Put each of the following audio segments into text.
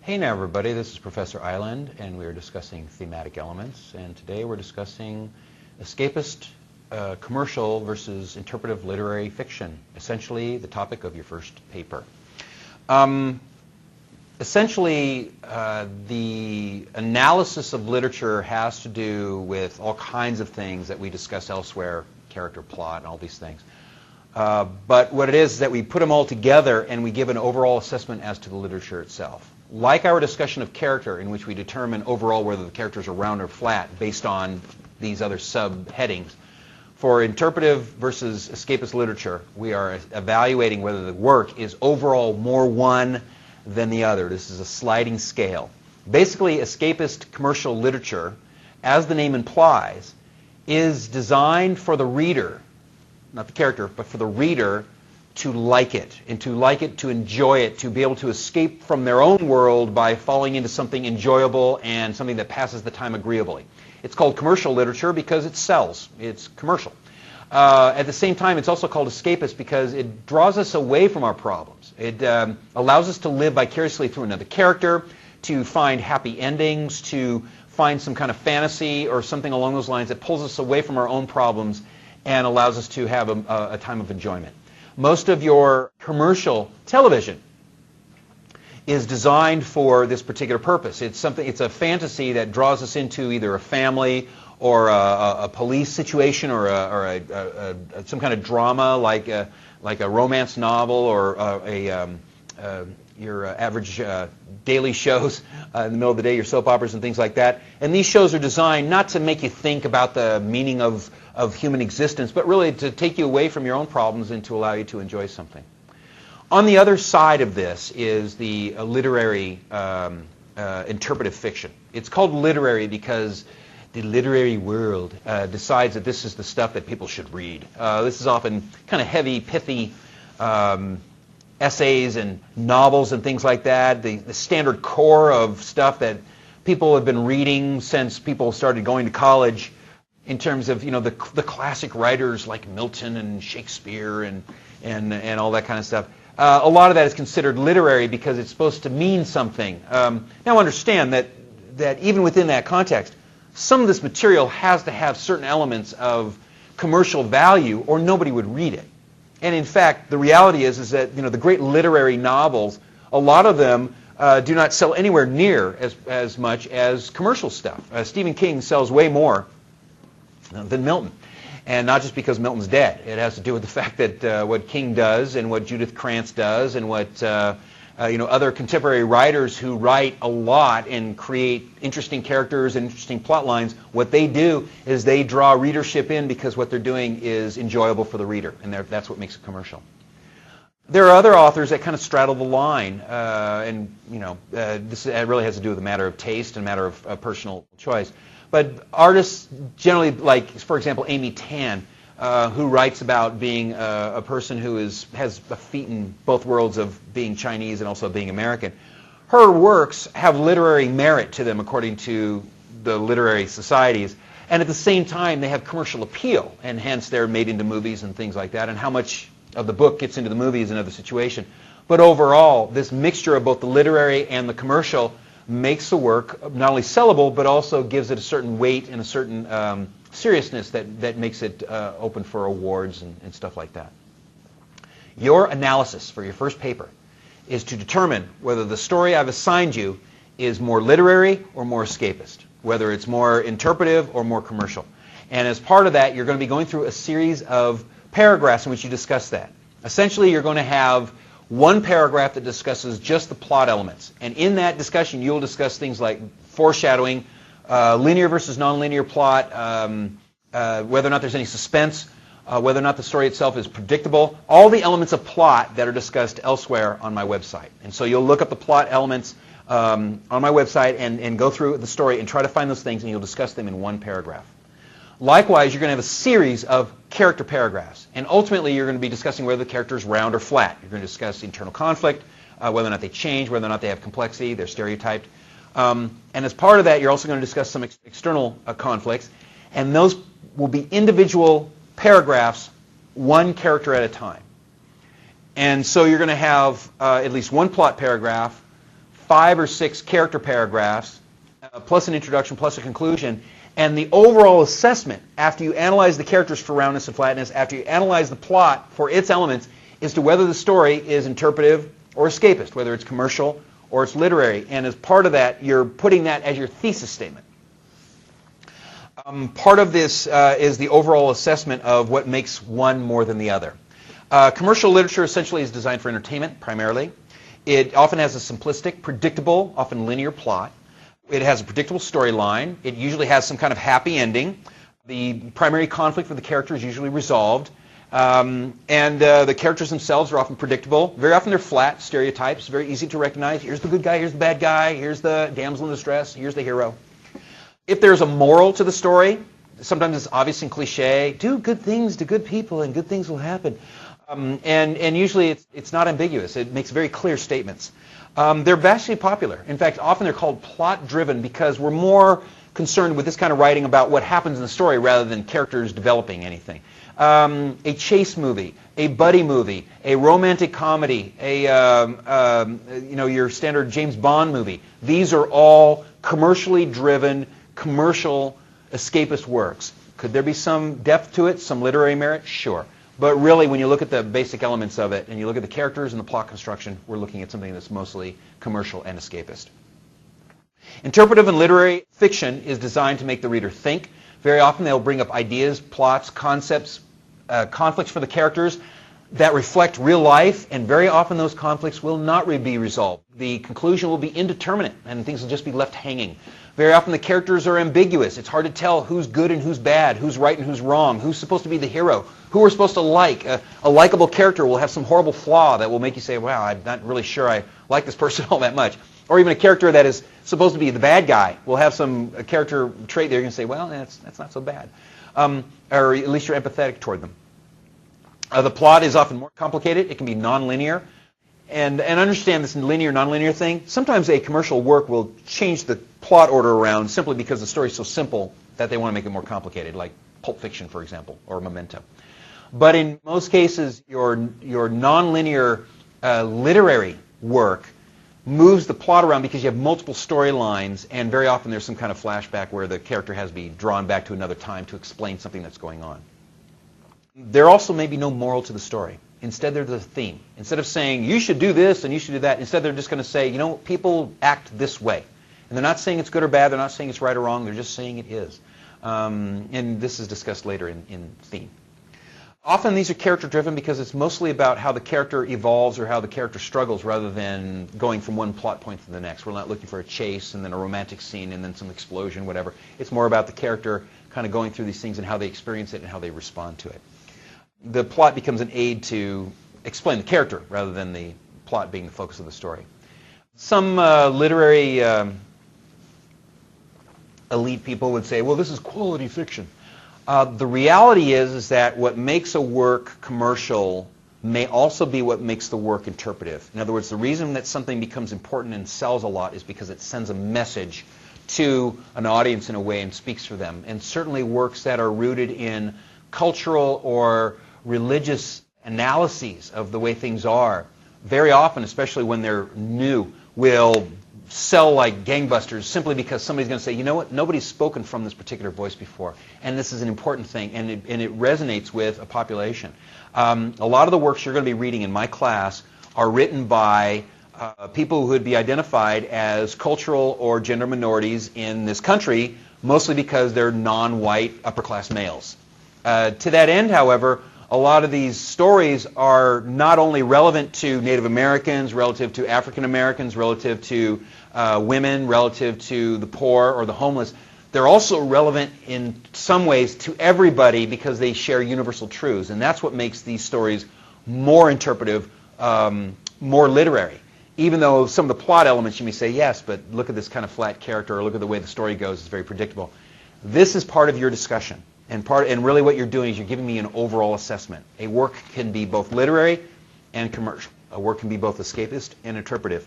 Hey now everybody, this is Professor Island and we are discussing thematic elements, and today we're discussing escapist commercial versus interpretive literary fiction, essentially the topic of your first paper. Essentially, the analysis of literature has to do with all kinds of things that we discuss elsewhere, character, plot, and all these things. But what it is that we put them all together and we give an overall assessment as to the literature itself. Like our discussion of character, in which we determine overall whether the characters are round or flat based on these other subheadings, for interpretive versus escapist literature, we are evaluating whether the work is overall more one than the other. This is a sliding scale. Basically, escapist commercial literature, as the name implies, is designed for the reader, not the character, but for the reader to like it, and to like it, to enjoy it, to be able to escape from their own world by falling into something enjoyable and something that passes the time agreeably. It's called commercial literature because it sells. It's commercial. At the same time, it's also called escapist because it draws us away from our problems. It allows us to live vicariously through another character, to find happy endings, to find some kind of fantasy or something along those lines that pulls us away from our own problems and allows us to have a time of enjoyment. Most of your commercial television is designed for this particular purpose. It's a fantasy that draws us into either a family or a police situation or some kind of drama like a romance novel or your average daily shows in the middle of the day, your soap operas and things like that. And these shows are designed not to make you think about the meaning of human existence, but really to take you away from your own problems and to allow you to enjoy something. On the other side of this is the literary interpretive fiction. It's called literary because the literary world decides that this is the stuff that people should read. This is often kind of heavy, pithy essays and novels and things like that, the standard core of stuff that people have been reading since people started going to college, in terms of the classic writers like Milton and Shakespeare and all that kind of stuff. A lot of that is considered literary because it's supposed to mean something. Now understand that even within that context, some of this material has to have certain elements of commercial value or nobody would read it. And in fact, the reality is that the great literary novels, a lot of them do not sell anywhere near as much as commercial stuff. Stephen King sells way more than Milton. And not just because Milton's dead. It has to do with the fact that what King does and what Judith Krantz does and what other contemporary writers who write a lot and create interesting characters and interesting plot lines, what they do is they draw readership in because what they're doing is enjoyable for the reader, and that's what makes it commercial. There are other authors that kind of straddle the line, this really has to do with a matter of taste and a matter of personal choice. But artists generally, like, for example, Amy Tan, who writes about being a person who has a feet in both worlds of being Chinese and also being American. Her works have literary merit to them according to the literary societies, and at the same time they have commercial appeal, and hence they're made into movies and things like that, and how much of the book gets into the movie is another situation. But overall, this mixture of both the literary and the commercial makes the work not only sellable, but also gives it a certain weight and a certain seriousness that makes it open for awards and stuff like that. Your analysis for your first paper is to determine whether the story I've assigned you is more literary or more escapist, whether it's more interpretive or more commercial. And as part of that, you're going to be going through a series of paragraphs in which you discuss that. Essentially, you're going to have one paragraph that discusses just the plot elements. And in that discussion, you'll discuss things like foreshadowing, linear versus nonlinear plot, whether or not there's any suspense, whether or not the story itself is predictable, all the elements of plot that are discussed elsewhere on my website. And so you'll look up the plot elements on my website and go through the story and try to find those things, and you'll discuss them in one paragraph. Likewise, you're going to have a series of character paragraphs. And ultimately, you're going to be discussing whether the character is round or flat. You're going to discuss internal conflict, whether or not they change, whether or not they have complexity, they're stereotyped. And as part of that, you're also going to discuss some external conflicts. And those will be individual paragraphs, one character at a time. And so you're going to have at least one plot paragraph 5 or 6 character paragraphs, plus an introduction, plus a conclusion, and the overall assessment, after you analyze the characters for roundness and flatness, after you analyze the plot for its elements, is to whether the story is interpretive or escapist, whether it's commercial or it's literary. And as part of that, you're putting that as your thesis statement. Part of this is the overall assessment of what makes one more than the other. Commercial literature essentially is designed for entertainment, primarily. It often has a simplistic, predictable, often linear plot. It has a predictable storyline. It usually has some kind of happy ending. The primary conflict for the character is usually resolved. The characters themselves are often predictable. Very often they're flat stereotypes, very easy to recognize. Here's the good guy, here's the bad guy, here's the damsel in distress, here's the hero. If there's a moral to the story, sometimes it's obvious and cliche, do good things to good people and good things will happen. And usually it's not ambiguous. It makes very clear statements. They're vastly popular. In fact, often they're called plot-driven because we're more concerned with this kind of writing about what happens in the story rather than characters developing anything. A chase movie, a buddy movie, a romantic comedy, your standard James Bond movie. These are all commercially driven, commercial escapist works. Could there be some depth to it, some literary merit? Sure. But really, when you look at the basic elements of it, and you look at the characters and the plot construction, we're looking at something that's mostly commercial and escapist. Interpretive and literary fiction is designed to make the reader think. Very often they'll bring up ideas, plots, concepts, conflicts for the characters that reflect real life, and very often those conflicts will not be resolved. The conclusion will be indeterminate, and things will just be left hanging. Very often the characters are ambiguous. It's hard to tell who's good and who's bad, who's right and who's wrong, who's supposed to be the hero, who we're supposed to like. A likable character will have some horrible flaw that will make you say, wow, I'm not really sure I like this person all that much. Or even a character that is supposed to be the bad guy will have some character trait there you're going to say, well, that's not so bad. Or at least you're empathetic toward them. The plot is often more complicated. It can be nonlinear. And understand this linear, nonlinear thing. Sometimes a commercial work will change the plot order around simply because the story is so simple that they want to make it more complicated, like Pulp Fiction, for example, or Memento. But in most cases, your nonlinear literary work moves the plot around because you have multiple storylines, and very often there's some kind of flashback where the character has to be drawn back to another time to explain something that's going on. There also may be no moral to the story. Instead, there's a theme. Instead of saying, you should do this and you should do that, instead they're just going to say, you know, people act this way. And they're not saying it's good or bad. They're not saying it's right or wrong. They're just saying it is. And this is discussed later in theme. Often these are character-driven because it's mostly about how the character evolves or how the character struggles rather than going from one plot point to the next. We're not looking for a chase and then a romantic scene and then some explosion, whatever. It's more about the character kind of going through these things and how they experience it and how they respond to it. The plot becomes an aid to explain the character rather than the plot being the focus of the story. Some literary elite people would say, well, this is quality fiction. The reality is that what makes a work commercial may also be what makes the work interpretive. In other words, the reason that something becomes important and sells a lot is because it sends a message to an audience in a way and speaks for them. And certainly works that are rooted in cultural or religious analyses of the way things are, very often, especially when they're new, will sell like gangbusters simply because somebody's going to say, you know what, nobody's spoken from this particular voice before, and this is an important thing, and it resonates with a population. A lot of the works you're going to be reading in my class are written by people who would be identified as cultural or gender minorities in this country, mostly because they're non-white upper-class males. To that end, however, a lot of these stories are not only relevant to Native Americans, relative to African Americans, relative to women, relative to the poor or the homeless. They're also relevant in some ways to everybody because they share universal truths. And that's what makes these stories more interpretive, more literary. Even though some of the plot elements you may say, yes, but look at this kind of flat character, or look at the way the story goes, it's very predictable. This is part of your discussion. And really what you're doing is you're giving me an overall assessment. A work can be both literary and commercial. A work can be both escapist and interpretive.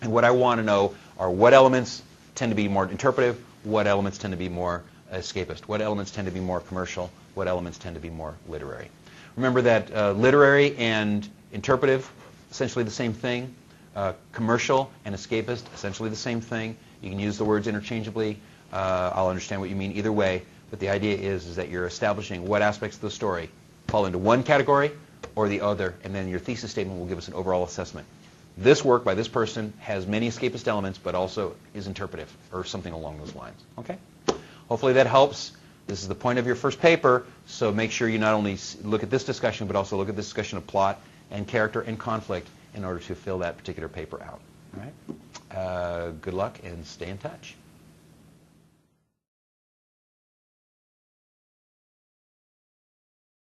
And what I want to know are what elements tend to be more interpretive, what elements tend to be more escapist, what elements tend to be more commercial, what elements tend to be more literary. Remember that literary and interpretive, essentially the same thing. Commercial and escapist, essentially the same thing. You can use the words interchangeably. I'll understand what you mean either way. But the idea is that you're establishing what aspects of the story fall into one category or the other, and then your thesis statement will give us an overall assessment. This work by this person has many escapist elements, but also is interpretive, or something along those lines. Okay? Hopefully that helps. This is the point of your first paper, so make sure you not only look at this discussion, but also look at this discussion of plot and character and conflict in order to fill that particular paper out. All right? Good luck and stay in touch.